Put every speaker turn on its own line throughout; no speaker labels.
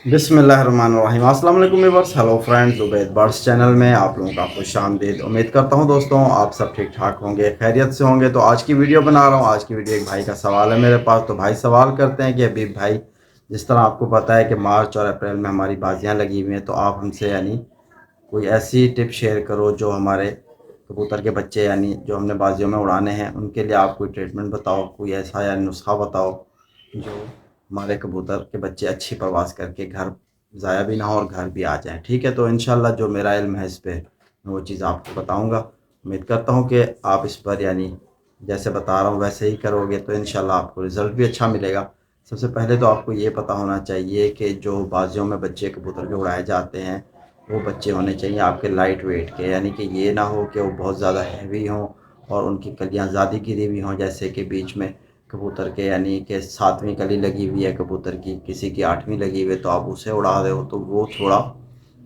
बिस्मिल्लाहिर्रहमानिर्रहीम। अस्सलाम वालेकुम viewers, hello friends, Ubaid birds channel में आप लोगों का खुशामदीद। उम्मीद करता हूं दोस्तों आप सब ठीक ठाक होंगे, खैरियत से होंगे। तो आज की वीडियो बना रहा हूं। आज की वीडियो एक भाई का सवाल है मेरे पास। तो भाई सवाल करते हैं कि अभी भाई, जिस तरह आपको पता है कि मार्च और अप्रैल में हमारी बाजियाँ लगी हुई हैं, तो आप हमसे यानी कोई ऐसी टिप शेयर करो जो हमारे कबूतर के बच्चे यानी जो हमने बाजियों में उड़ाने हैं उनके लिए आप कोई ट्रीटमेंट बताओ, कोई ऐसा या नुस्खा बताओ जो हमारे कबूतर के बच्चे अच्छी परवाज़ करके घर ज़ाया भी ना हो और घर भी आ जाएँ। ठीक है, तो इंशाल्लाह जो मेरा इल्म है इस पे मैं वो चीज़ आपको बताऊँगा। उम्मीद करता हूँ कि आप इस पर यानी जैसे बता रहा हूँ वैसे ही करोगे तो इंशाल्लाह आपको रिज़ल्ट भी अच्छा मिलेगा। सबसे पहले तो आपको ये पता होना चाहिए कि जो बाजियों में बच्चे कबूतर के उड़ाए जाते हैं वो बच्चे होने चाहिए आपके लाइट वेट के, यानी कि ये ना हो कि वो बहुत ज़्यादा हैवी हों और उनकी कलियाँ ज़्यादा गिरी हुई हों। जैसे कि बीच में कबूतर के यानी कि 7वीं कली लगी हुई है कबूतर की, किसी की 8वीं लगी हुई है, तो आप उसे उड़ा रहे हो तो वो थोड़ा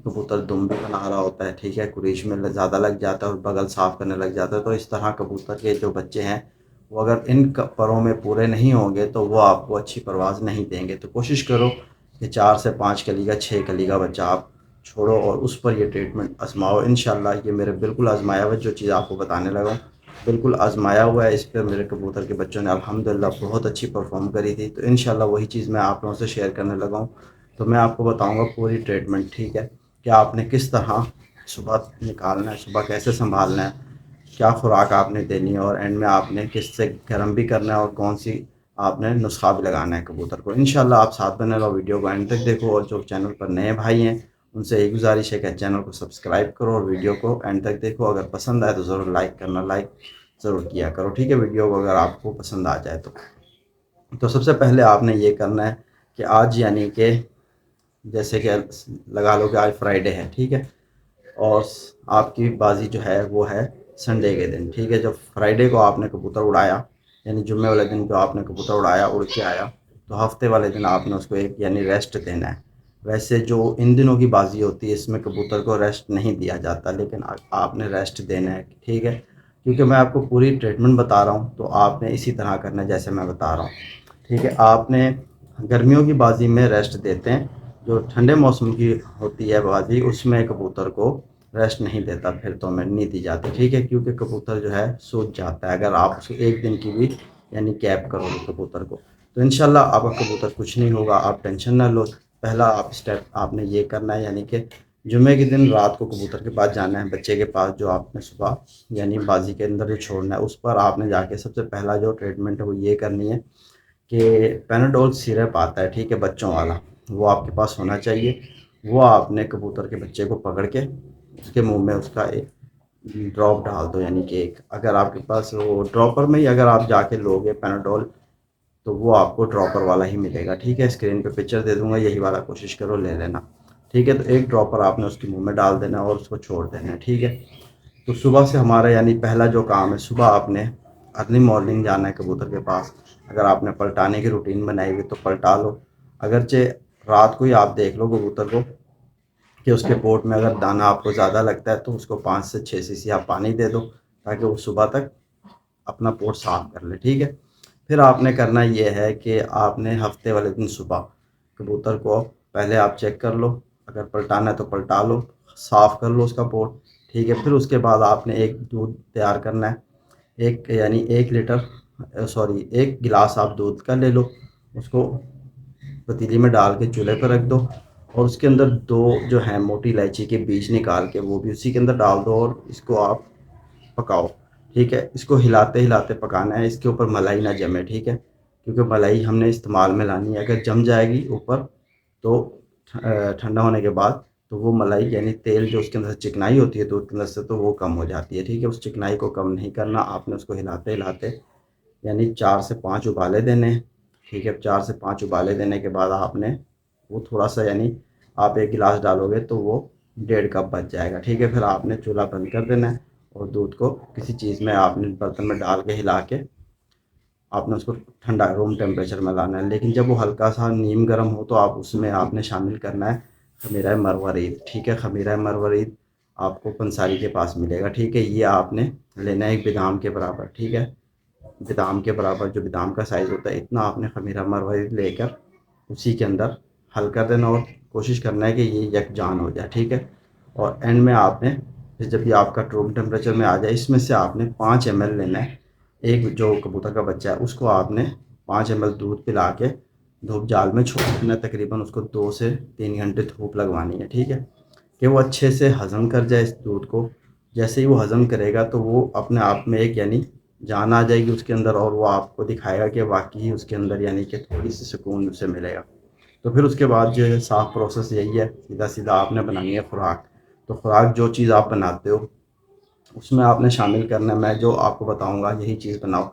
कबूतर दुम भी बना रहा होता है। ठीक है, कुरीश में ज़्यादा लग जाता है और बगल साफ़ करने लग जाता है। तो इस तरह कबूतर के जो बच्चे हैं वो अगर इन परों में पूरे नहीं होंगे तो वो आपको अच्छी परवाज़ नहीं देंगे। तो कोशिश करो कि 4 से 5 कली का, 6 कली का बच्चा आप छोड़ो और उस पर ये ट्रीटमेंट आज़माओ। इंशाल्लाह ये मेरे बिल्कुल आज़माया हुआ जो चीज़ आपको बताने लगा हूँ, बिल्कुल आज़माया हुआ है। इस पर मेरे कबूतर के बच्चों ने अल्हम्दुलिल्लाह बहुत अच्छी परफ़ॉर्म करी थी। तो इंशाल्लाह वही चीज़ मैं आप लोगों से शेयर करने लगा हूँ। तो मैं आपको बताऊँगा पूरी ट्रीटमेंट, ठीक है, कि आपने किस तरह सुबह निकालना है, सुबह कैसे सँभालना है, क्या खुराक आपने देनी है और एंड में आपने किससे गर्म भी करना है और कौन सी आपने नुस्खा भी लगाना है कबूतर को। इंशाल्लाह आप साथ बने रहो, वीडियो को एंड तक देखो। और जो चैनल पर नए भाई हैं उनसे एक गुजारिश है कि चैनल को सब्सक्राइब करो और वीडियो को एंड तक देखो। अगर पसंद आए तो ज़रूर लाइक करना, लाइक ज़रूर किया करो। ठीक है, वीडियो को अगर आपको पसंद आ जाए तो सबसे पहले आपने ये करना है कि आज यानी कि जैसे कि लगा लो कि आज फ्राइडे है, ठीक है, और आपकी बाजी जो है वो है संडे के दिन। ठीक है, जब फ्राइडे को आपने कबूतर उड़ाया यानी जुम्मे वाले दिन जो आपने कबूतर उड़ाया, उड़ के आया, तो हफ्ते वाले दिन आपने उसको एक यानी रेस्ट देना है। वैसे जो इन दिनों की बाजी होती है इसमें कबूतर को रेस्ट नहीं दिया जाता, लेकिन आपने रेस्ट देना है। ठीक है, क्योंकि मैं आपको पूरी ट्रीटमेंट बता रहा हूँ तो आपने इसी तरह करना है जैसे मैं बता रहा हूँ। ठीक है, आपने गर्मियों की बाजी में रेस्ट देते हैं, जो ठंडे मौसम की होती है बाजी उसमें कबूतर को रेस्ट नहीं देता, फिर तो हमें नहीं दी जाती। ठीक है, क्योंकि कबूतर जो है सूझ जाता है अगर आप उसको एक दिन की भी यानी कैप करोगे कबूतर को। तो इंशाल्लाह आपका कबूतर कुछ नहीं होगा, आप टेंशन ना लो। पहला आप स्टेप आपने ये करना है यानी कि जुम्मे के दिन रात को कबूतर के पास जाना है, बच्चे के पास, जो आपने सुबह यानी बाजी के अंदर जो छोड़ना है उस पर आपने जाके सबसे पहला जो ट्रीटमेंट है वो ये करनी है कि पैनाडोल सिरप आता है, ठीक है, बच्चों वाला, वो आपके पास होना चाहिए। वो आपने कबूतर के बच्चे को पकड़ के उसके मुंह में उसका एक ड्रॉप डाल दो, यानी कि एक, अगर आपके पास वो ड्रॉपर में ही अगर आप जाके लोगे पैनाडोल तो वो आपको ड्रॉपर वाला ही मिलेगा। ठीक है, स्क्रीन पे पिक्चर दे दूंगा, यही वाला कोशिश करो ले लेना। ठीक है, तो एक ड्रॉपर आपने उसके मुंह में डाल देना और उसको छोड़ देना है। ठीक है, तो सुबह से हमारा यानी पहला जो काम है, सुबह आपने अर्ली मॉर्निंग जाना है कबूतर के पास। अगर आपने पलटाने की रूटीन बनाई हुई तो पलटा लो, अगरचे रात को ही आप देख लो कबूतर को कि उसके पोट में अगर दाना आपको ज़्यादा लगता है तो उसको 5 से 6 सीसी आप पानी दे दो ताकि वो सुबह तक अपना पोट साफ कर ले। ठीक है, फिर आपने करना ये है कि आपने हफ्ते वाले दिन सुबह कबूतर को पहले आप चेक कर लो, अगर पलटाना है तो पलटा लो, साफ़ कर लो उसका पोट। ठीक है, फिर उसके बाद आपने एक दूध तैयार करना है, एक यानी 1 लीटर सॉरी 1 गिलास आप दूध का ले लो, उसको पतीली में डाल के चूल्हे पर रख दो और उसके अंदर दो जो है मोटी इलायची के बीज निकाल के वो भी उसी के अंदर डाल दो और इसको आप पकाओ। ठीक है, इसको हिलाते हिलाते पकाना है, इसके ऊपर मलाई ना जमे। ठीक है, क्योंकि मलाई हमने इस्तेमाल में लानी है, अगर जम जाएगी ऊपर तो ठंडा होने के बाद तो वो मलाई यानी तेल जो उसके अंदर से चिकनाई होती है दूध के अंदर से तो वो कम हो जाती है। ठीक है, उस चिकनाई को कम नहीं करना, आपने उसको हिलाते हिलाते यानी 4 से 5 उबाले देने हैं। ठीक है, 4 से 5 उबाले देने के बाद आपने वो थोड़ा सा यानी आप 1 गिलास डालोगे तो वो 1.5 कप बच जाएगा। ठीक है, फिर आपने चूल्हा बंद कर देना है और दूध को किसी चीज़ में आपने बर्तन में डाल के हिला के आपने उसको ठंडा रूम टेम्परेचर में लाना है। लेकिन जब वो हल्का सा नीम गर्म हो तो आप उसमें आपने शामिल करना है खमीरा मरवरीद। ठीक है, खमीरा मरवरीद आपको पंसारी के पास मिलेगा। ठीक है, ये आपने लेना है एक बादाम के बराबर। ठीक है, बादाम के बराबर जो बादाम का साइज़ होता है इतना आपने खमीरा मरवरी लेकर उसी के अंदर हल कर देना और कोशिश करना है कि ये यकजान हो जाए, ठीक है। और एंड में आपने फिर जब ये आपका रूम टेम्परेचर में आ जाए, इसमें से आपने 5 ml लेना है। एक जो कबूतर का बच्चा है उसको आपने 5 ml दूध पिला के धूप जाल में छोड़ देना है। तकरीबन उसको 2 से 3 घंटे धूप लगवानी है, ठीक है, कि वो अच्छे से हज़म कर जाए इस दूध को। जैसे ही वो हज़म करेगा तो वो अपने आप में एक यानी जान आ जाएगी उसके अंदर, और वो आपको दिखाएगा कि वाक़ई उसके अंदर यानी कि थोड़ी-सी सुकून उसे मिलेगा। तो फिर उसके बाद जो है साफ़ प्रोसेस यही है, सीधा-सीधा आपने बनानी है खुराक। तो खुराक जो चीज़ आप बनाते हो उसमें आपने शामिल करना है, मैं जो आपको बताऊँगा यही चीज़ बनाओ।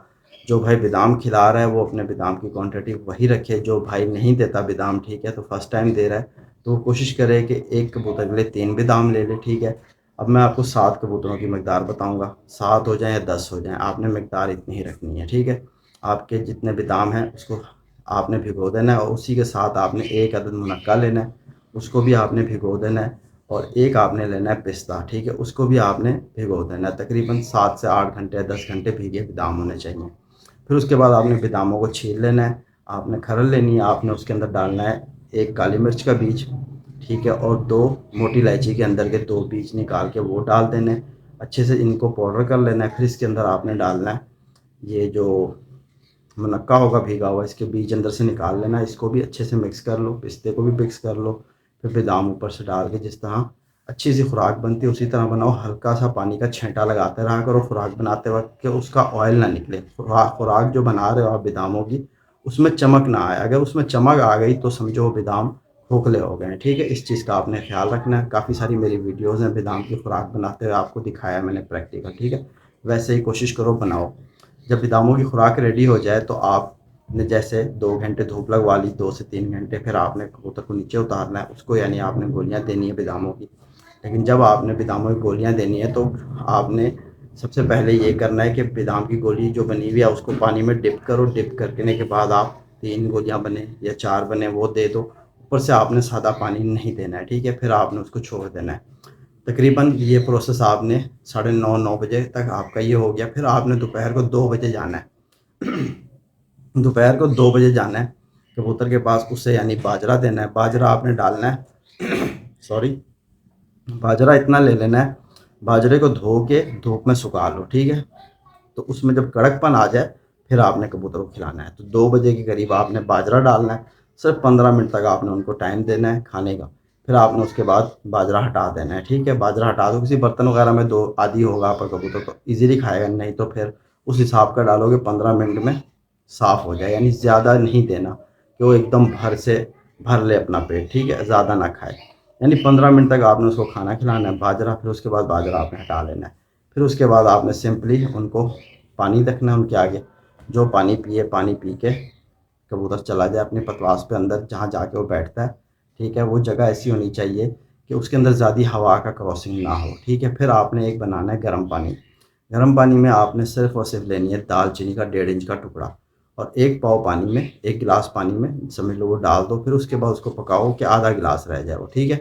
जो भाई बादाम खिला रहा है वो अपने बादाम की क्वांटिटी वही रखे, जो भाई नहीं देता बादाम, ठीक है, तो फर्स्ट टाइम दे रहा है तो कोशिश करे कि एक कबूतर के लिए 3 बादाम ले ले, ठीक है। अब मैं आपको 7 कबूतरों की मकदार बताऊँगा, 7 हो जाएँ या 10 हो जाएँ, आपने मकदार इतनी ही रखनी है, ठीक है। आपके जितने बादाम हैं उसको आपने भिगो देना है, और उसी के साथ आपने 1 अदद मुनक्का लेना है, उसको भी आपने भिगो देना है। और एक आपने लेना है पिस्ता, ठीक है, उसको भी आपने भिगो देना है। तकरीबन 7 से 8 घंटे या 10 घंटे भीगे बादाम होने चाहिए। फिर उसके बाद आपने बादामों को छील लेना है, आपने खरल लेनी है, आपने उसके अंदर डालना है 1 काली मिर्च का बीज, ठीक है, और 2 मोटी इलायची के अंदर के 2 बीज निकाल के वो डाल देने हैं। अच्छे से इनको पाउडर कर लेना है। फिर इसके अंदर आपने डालना है ये जो मुनक्का होगा भीगा हुआ, इसके बीज अंदर से निकाल लेना, इसको भी अच्छे से मिक्स कर लो, पिस्ते को भी मिक्स कर लो। फिर बादाम ऊपर से डाल के जिस तरह अच्छी सी खुराक बनती है उसी तरह बनाओ। हल्का सा पानी का छींटा लगाते रहा करो खुराक बनाते वक्त, कि उसका ऑयल ना निकले। खुराक जो बना रहे हो आप बादामों की, उसमें चमक ना आए। अगर उसमें चमक आ गई तो समझो बादाम खोखले हो गए हैं, ठीक है। इस चीज़ का आपने ख्याल रखना है। काफ़ी सारी मेरी वीडियोज़ हैं बादाम की खुराक बनाते हुए, आपको दिखाया मैंने प्रैक्टिकल, ठीक है। वैसे ही कोशिश करो बनाओ। जब बादामों की खुराक रेडी हो जाए तो आपने जैसे 2 घंटे धूप लगवा ली, 2 से 3 घंटे, फिर आपने कबूतर को नीचे उतारना है उसको, यानी आपने गोलियां देनी है बादामों की। लेकिन जब आपने बादामों की गोलियां देनी है तो आपने सबसे पहले ये करना है कि बादाम की गोली जो बनी हुई है उसको पानी में डिप करो। डिप करने के बाद आप 3 गोलियां बने या 4 बने वो दे दो। ऊपर से आपने सादा पानी नहीं देना है, ठीक है। फिर आपने उसको छोड़ देना है। तकरीबन ये प्रोसेस आपने 9:30 बजे तक आपका ये हो गया। फिर आपने दोपहर को 2 बजे जाना है। दोपहर को 2 बजे जाना है कबूतर के पास, उसे यानी बाजरा देना है। बाजरा आपने डालना है सॉरी, बाजरा इतना ले लेना है, बाजरे को धो के धूप में सुखा लो, ठीक है। तो उसमें जब कड़कपन आ जाए फिर आपने कबूतर को खिलाना है। तो 2 बजे के करीब आपने बाजरा डालना है। सिर्फ 15 मिनट तक आपने उनको टाइम देना है खाने का। फिर आपने उसके बाद बाजरा हटा देना है, ठीक है। बाजरा हटा दो, किसी बर्तन वगैरह में दो, आदि होगा आपका कबूतर तो ईज़िली खाएगा, नहीं तो फिर उस हिसाब का डालोगे 15 मिनट में साफ़ हो जाए। यानी ज़्यादा नहीं देना कि वो एकदम भर ले अपना पेट, ठीक है, ज़्यादा ना खाए। यानी 15 मिनट तक आपने उसको खाना खिलाना है बाजरा। फिर उसके बाद बाजरा आपने हटा लेना है। फिर उसके बाद आपने सिंपली उनको पानी रखना है उनके आगे। जो पानी पिए, पानी पी के कबूतर चला जाए अपने पतवास पे अंदर जहाँ जाके वो बैठता है, ठीक है। वो जगह ऐसी होनी चाहिए कि उसके अंदर ज़्यादा हवा का क्रॉसिंग ना हो, ठीक है। फिर आपने एक बनाना है गर्म पानी। गर्म पानी में आपने सिर्फ और सिर्फ लेनी है दालचीनी का 1.5 इंच का टुकड़ा, और 1 पाव पानी में, 1 गिलास पानी में समझ लो वो डाल दो। फिर उसके बाद उसको पकाओ कि आधा गिलास रह जाए वो, ठीक है।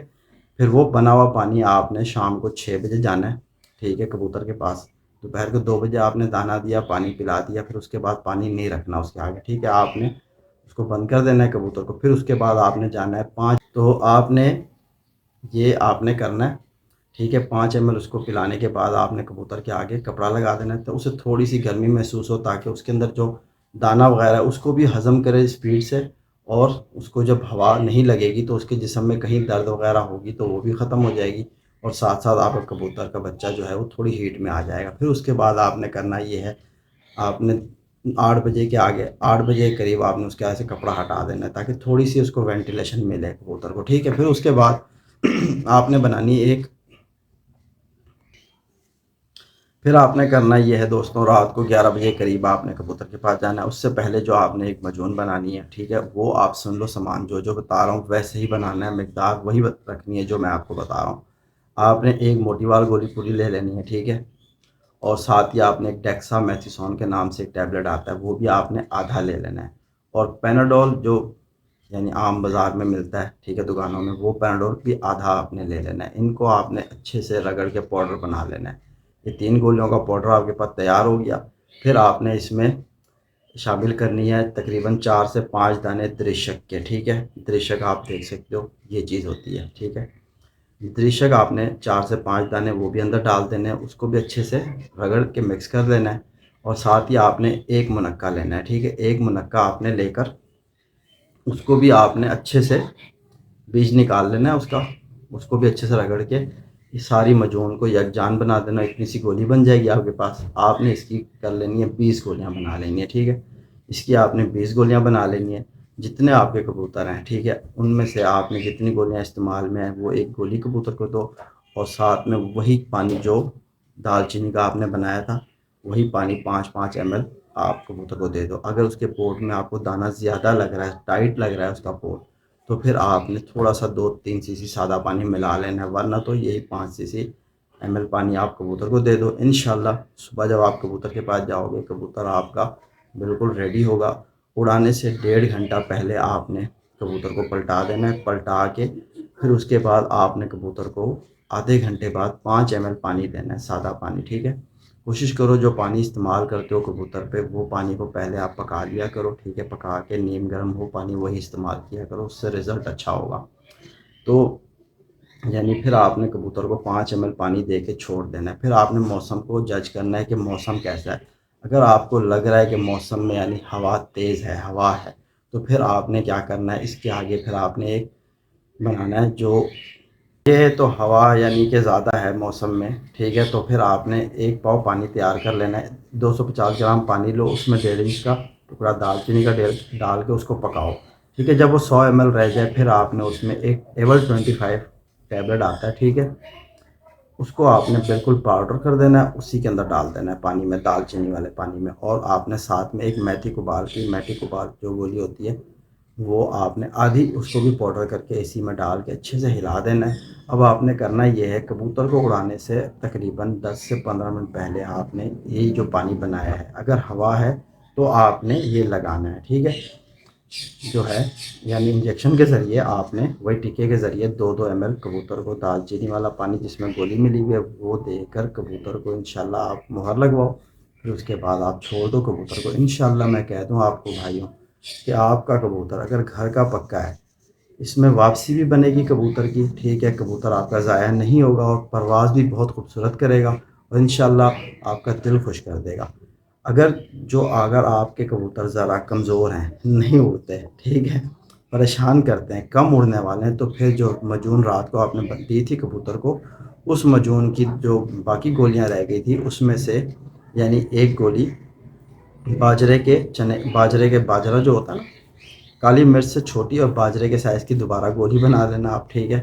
फिर वो बना हुआ पानी आपने शाम को 6 बजे जाना है, ठीक है, कबूतर के पास। दोपहर को 2 बजे आपने दाना दिया, पानी पिला दिया, फिर उसके बाद पानी नहीं रखना उसके आगे, ठीक है। आपने उसको बंद कर देना है कबूतर को। फिर उसके बाद आपने जाना है 5, तो आपने ये आपने करना है, ठीक है। 5 ml उसको पिलाने के बाद आपने कबूतर के आगे कपड़ा लगा देना है, तो उसे थोड़ी सी गर्मी महसूस हो ताकि उसके अंदर जो दाना वगैरह है उसको भी हज़म करे स्पीड से। और उसको जब हवा नहीं लगेगी तो उसके जिस्म में कहीं दर्द वगैरह होगी तो वो भी ख़त्म हो जाएगी, और साथ साथ आपका कबूतर का बच्चा जो है वो थोड़ी हीट में आ जाएगा। फिर उसके बाद आपने करना ये है, आपने 8 बजे के आगे, 8 बजे के करीब आपने उसके आगे से कपड़ा हटा देना है ताकि थोड़ी सी उसको वेंटिलेशन मिले कबूतर को, ठीक है। फिर उसके बाद आपने बनानी एक, फिर आपने करना ये है दोस्तों, रात को 11 बजे करीब आपने कबूतर के पास जाना है। उससे पहले जो आपने एक मजून बनानी है, ठीक है, वो आप सुन लो, सामान जो जो बता रहा हूँ वैसे ही बनाना है, मकदार वही रखनी है जो मैं आपको बता रहा हूँ। आपने एक मोटी वाल गोली पूरी ले लेनी है, ठीक है, और साथ ही आपने एक डेक्सामेथासोन के नाम से एक टैबलेट आता है, वो भी आपने आधा ले लेना है। और पैनाडोल जो यानी आम बाज़ार में मिलता है, ठीक है, दुकानों में, वो पैनाडोल भी आधा आपने ले लेना है। इनको आपने अच्छे से रगड़ के पाउडर बना लेना है। ये 3 गोलियों का पाउडर आपके पास तैयार हो गया। फिर आपने इसमें शामिल करनी है तकरीबन 4 से 5 दाने दृशक के, ठीक है। दृशक आप देख सकते हो ये चीज़ होती है, ठीक है। दृशक आपने 4 से 5 दाने वो भी अंदर डाल देने हैं, उसको भी अच्छे से रगड़ के मिक्स कर देना है। और साथ ही आपने एक मुनक्का लेना है, ठीक है। एक मुनक्का आपने लेकर उसको भी आपने अच्छे से बीज निकाल लेना है उसका, उसको भी अच्छे से रगड़ के इस सारी मजून को यकजान बना देना। इतनी सी गोली बन जाएगी आपके पास। आपने इसकी कर लेनी है 20 गोलियां बना लेनी है, ठीक है। इसकी आपने 20 गोलियां बना लेनी है। जितने आपके कबूतर हैं, ठीक है, उनमें से आपने जितनी गोलियां इस्तेमाल में है वो एक गोली कबूतर को दो। और साथ में वही पानी जो दालचीनी का आपने बनाया था, वही पानी 5-5 ml आप कबूतर को दे दो। अगर उसके पोर्ट में आपको दाना ज़्यादा लग रहा है, टाइट लग रहा है उसका पोर्ट, तो फिर आपने थोड़ा सा 2-3 सीसी सादा पानी मिला लेना है, वरना तो यही 5 सीसी ml पानी आप कबूतर को दे दो। इंशाल्लाह सुबह जब आप कबूतर के पास जाओगे, कबूतर आपका बिल्कुल रेडी होगा। उड़ाने से 1.5 घंटा पहले आपने कबूतर को पलटा देना है। पलटा के फिर उसके बाद आपने कबूतर को आधे घंटे बाद 5 ml पानी देना है, सादा पानी, ठीक है। कोशिश करो जो पानी इस्तेमाल करते हो कबूतर पे, वो पानी को पहले आप पका लिया करो, ठीक है। पका के नीम गर्म हो पानी वही इस्तेमाल किया करो, उससे रिज़ल्ट अच्छा होगा। तो यानी फिर आपने कबूतर को 5 ml पानी दे के छोड़ देना है। फिर आपने मौसम को जज करना है कि मौसम कैसा है। अगर आपको लग रहा है कि मौसम में यानी हवा तेज़ है, हवा है, तो फिर आपने क्या करना है, इसके आगे फिर आपने एक बनाना है जो ये तो हवा यानी कि ज़्यादा है मौसम में, ठीक है। तो फिर आपने एक पाव पानी तैयार कर लेना है। 250 ग्राम पानी लो, उसमें 1.5 इंच का टुकड़ा दालचीनी का डाल के उसको पकाओ, ठीक है। जब वो 100 ml रह जाए, फिर आपने उसमें एक एवर 25 टैबलेट आता है, ठीक है। उसको आपने बिल्कुल पाउडर कर देना है, उसी के अंदर डाल देना है पानी में, दालचीनी वाले पानी में। और आपने साथ में एक मेथी कुबाल जो गोली होती है, वो आपने आधी उसको भी पाउडर करके इसी में डाल के अच्छे से हिला देना है। अब आपने करना ये है, कबूतर को उड़ाने से तकरीबन 10 से 15 मिनट पहले आपने ये जो पानी बनाया है, अगर हवा है तो आपने ये लगाना है, ठीक है। जो है यानी इंजेक्शन के ज़रिए आपने वही टीके के ज़रिए 2-2 ml कबूतर को दालचीनी वाला पानी जिसमें गोली मिली हुई है वो देकर कबूतर को इंशाल्लाह आप मुहर लगवाओ। फिर उसके बाद आप छोड़ दो कबूतर को। इंशाल्लाह मैं कह दूँ आपको भाइयों कि आपका कबूतर अगर घर का पक्का है, इसमें वापसी भी बनेगी कबूतर की, ठीक है। कबूतर आपका ज़ाया नहीं होगा और परवाज़ भी बहुत खूबसूरत करेगा और इंशाल्लाह आपका दिल खुश कर देगा। अगर आपके कबूतर ज़रा कमज़ोर हैं, नहीं उड़ते, ठीक है, परेशान करते हैं, कम उड़ने वाले हैं, तो फिर जो मजून रात को आपने दी थी कबूतर को, उस मजून की जो बाकी गोलियां रह गई थी उसमें से यानी एक गोली बाजरा जो होता है ना, काली मिर्च से छोटी और बाजरे के साइज़ की दोबारा गोली बना लेना आप, ठीक है।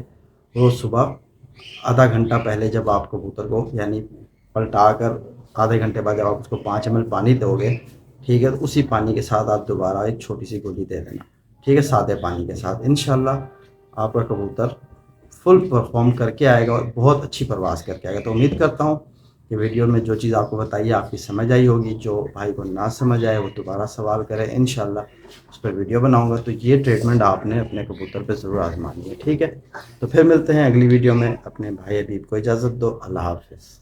रोज़ सुबह आधा घंटा पहले जब आप कबूतर को यानी पलटा कर आधे घंटे बाद जब आप उसको 5 ml पानी दोगे, ठीक है, तो उसी पानी के साथ आप दोबारा एक छोटी सी गोली दे देना, ठीक है, सादे पानी के साथ। इंशाल्लाह आपका कबूतर फुल परफॉर्म करके आएगा और बहुत अच्छी परवाज़ करके आएगा। तो उम्मीद करता हूँ कि वीडियो में जो चीज़ आपको बताई है आपकी समझ आई होगी। जो भाई को ना समझ आए वो दोबारा सवाल करे, इंशाल्लाह उस पर वीडियो बनाऊंगा। तो ये ट्रीटमेंट आपने अपने कबूतर पे ज़रूर आजमानी है, ठीक है। तो फिर मिलते हैं अगली वीडियो में। अपने भाई हबीब को इजाज़त दो। अल्लाह हाफ़िज़।